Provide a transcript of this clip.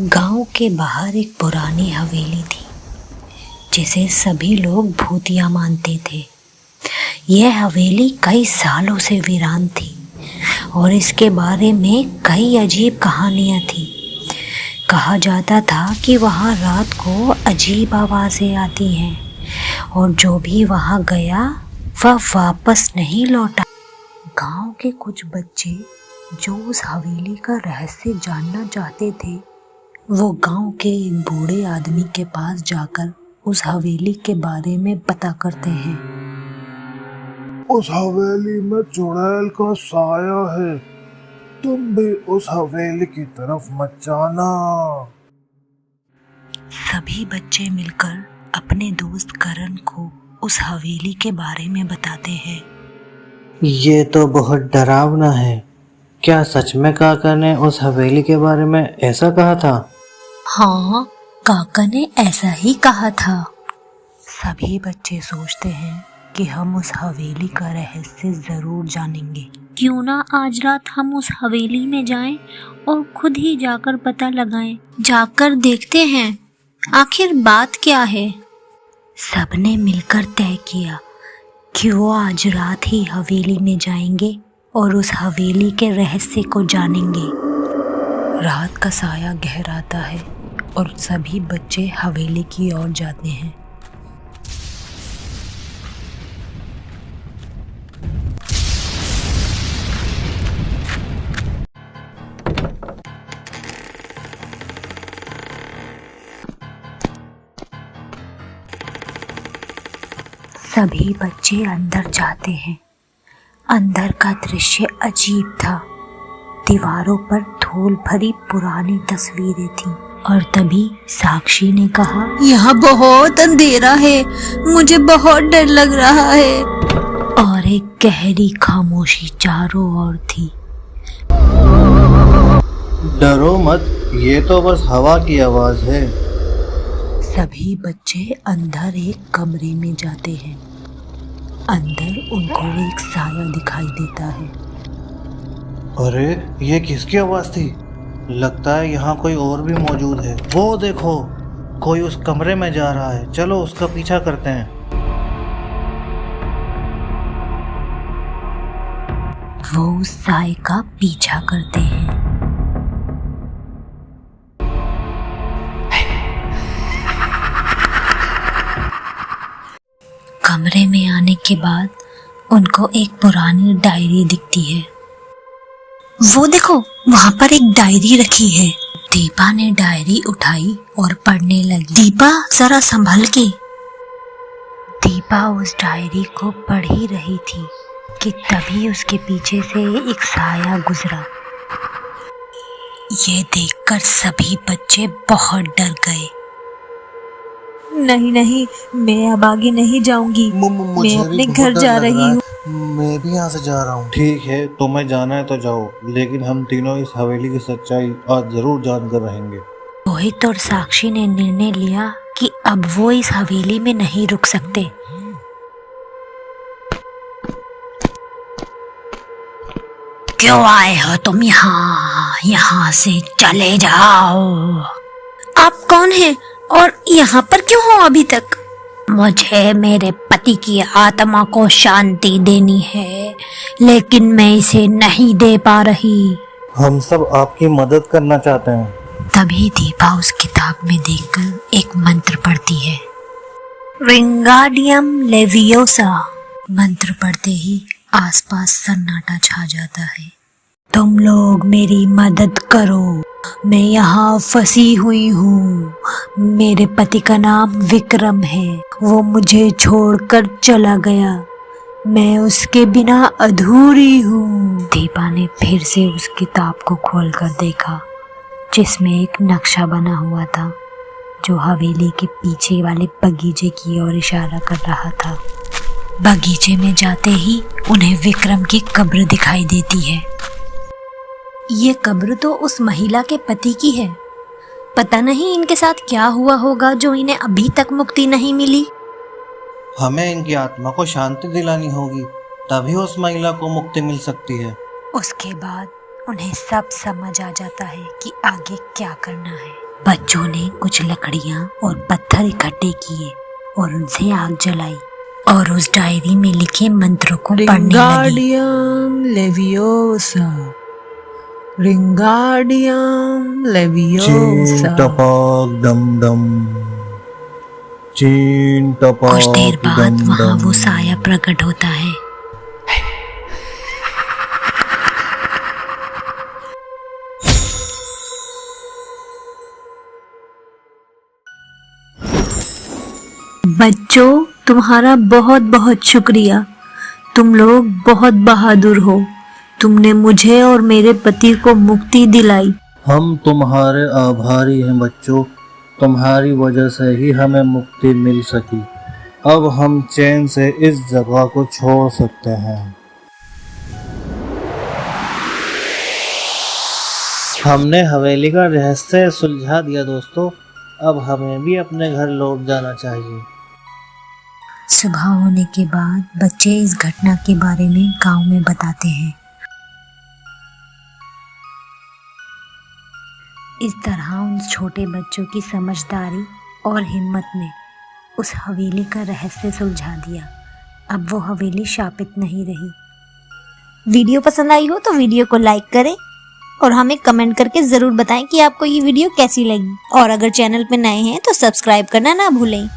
गांव के बाहर एक पुरानी हवेली थी जिसे सभी लोग भूतिया मानते थे। यह हवेली कई सालों से वीरान थी और इसके बारे में कई अजीब कहानियां थी। कहा जाता था कि वहाँ रात को अजीब आवाज़ें आती हैं और जो भी वहाँ गया वह वापस नहीं लौटा। गांव के कुछ बच्चे जो उस हवेली का रहस्य जानना चाहते थे वो गांव के एक बूढ़े आदमी के पास जाकर उस हवेली के बारे में पता करते हैं। उस हवेली में चुड़ैल का साया है, तुम भी उस हवेली की तरफ मत जाना। सभी बच्चे मिलकर अपने दोस्त करण को उस हवेली के बारे में बताते हैं। ये तो बहुत डरावना है। क्या सच में काका ने उस हवेली के बारे में ऐसा कहा था? हाँ, काका ने ऐसा ही कहा था। सभी बच्चे सोचते हैं कि हम उस हवेली का रहस्य जरूर जानेंगे। क्यों ना आज रात हम उस हवेली में जाएं और खुद ही जाकर पता लगाएं। जाकर देखते हैं आखिर बात क्या है। सबने मिलकर तय किया कि वो आज रात ही हवेली में जाएंगे और उस हवेली के रहस्य को जानेंगे। रात का साया गहराता है और सभी बच्चे हवेली की ओर जाते हैं। सभी बच्चे अंदर जाते हैं। अंदर का दृश्य अजीब था। दीवारों पर धूल भरी पुरानी तस्वीरें थीं और तभी साक्षी ने कहा, यहाँ बहुत अंधेरा है, मुझे बहुत डर लग रहा है। और एक गहरी खामोशी चारों ओर थी। डरो मत, ये तो बस हवा की आवाज है। सभी बच्चे अंदर एक कमरे में जाते हैं। अंदर उनको एक साया दिखाई देता है। अरे ये किसकी आवाज थी? लगता है यहाँ कोई और भी मौजूद है। वो देखो, कोई उस कमरे में जा रहा है। चलो उसका पीछा करते हैं। वो उस साए का पीछा करते हैं। कमरे में आने के बाद उनको एक पुरानी डायरी दिखती है। वो देखो, वहाँ पर एक डायरी रखी है। दीपा ने डायरी उठाई और पढ़ने लगी। दीपा जरा संभल के। दीपा उस डायरी को पढ़ ही रही थी कि तभी उसके पीछे से एक साया गुजरा। ये देखकर सभी बच्चे बहुत डर गए। नहीं, मैं अब आगे नहीं जाऊंगी। मैं अपने घर जा रही हूँ। मैं भी यहाँ से जा रहा हूँ। ठीक है, तुम्हें जाना है तो जाओ, लेकिन हम तीनों इस हवेली की सच्चाई आज जरूर जानकर रहेंगे। रोहित और साक्षी ने निर्णय लिया कि अब वो इस हवेली में नहीं रुक सकते। क्यों आए हो तुम यहाँ से चले जाओ। आप कौन हैं और यहाँ पर क्यों हो अभी तक? मुझे मेरे पति की आत्मा को शांति देनी है, लेकिन मैं इसे नहीं दे पा रही। हम सब आपकी मदद करना चाहते हैं। तभी दीपा उस किताब में देखकर एक मंत्र पढ़ती है। विंगाडियम लेवियोसा। मंत्र पढ़ते ही आसपास सन्नाटा छा जाता है। तुम लोग मेरी मदद करो, मैं यहाँ फंसी हुई हूँ। मेरे पति का नाम विक्रम है, वो मुझे छोड़कर चला गया। मैं उसके बिना अधूरी हूँ। दीपा ने फिर से उस किताब को खोलकर देखा जिसमें एक नक्शा बना हुआ था जो हवेली के पीछे वाले बगीचे की ओर इशारा कर रहा था। बगीचे में जाते ही उन्हें विक्रम की कब्र दिखाई देती है। ये कब्र तो उस महिला के पति की है। पता नहीं इनके साथ क्या हुआ होगा जो इन्हें अभी तक मुक्ति नहीं मिली। हमें इनकी आत्मा को शांति दिलानी होगी, तभी उस महिला को मुक्ति मिल सकती है। उसके बाद उन्हें सब समझ आ जाता है कि आगे क्या करना है। बच्चों ने कुछ लकड़ियां और पत्थर इकट्ठे किए और उनसे आग जलाई और उस डायरी में लिखे मंत्रों को पढ़ने लगे। Wingardium Leviosa. Wingardium Leviosa. टपक डम डम, चीन टपक कुछ देर बाद डम वहां डम। वो साया प्रकट होता है। बच्चों, तुम्हारा बहुत बहुत शुक्रिया। तुम लोग बहुत बहादुर हो। तुमने मुझे और मेरे पति को मुक्ति दिलाई। हम तुम्हारे आभारी हैं बच्चों, तुम्हारी वजह से ही हमें मुक्ति मिल सकी। अब हम चैन से इस जगह को छोड़ सकते हैं। हमने हवेली का रहस्य सुलझा दिया दोस्तों, अब हमें भी अपने घर लौट जाना चाहिए। सुबह होने के बाद बच्चे इस घटना के बारे में गांव में बताते हैं। इस तरह उन छोटे बच्चों की समझदारी और हिम्मत ने उस हवेली का रहस्य सुलझा दिया। अब वो हवेली शापित नहीं रही। वीडियो पसंद आई हो तो वीडियो को लाइक करें और हमें कमेंट करके ज़रूर बताएं कि आपको ये वीडियो कैसी लगी। और अगर चैनल पे नए हैं तो सब्सक्राइब करना ना भूलें।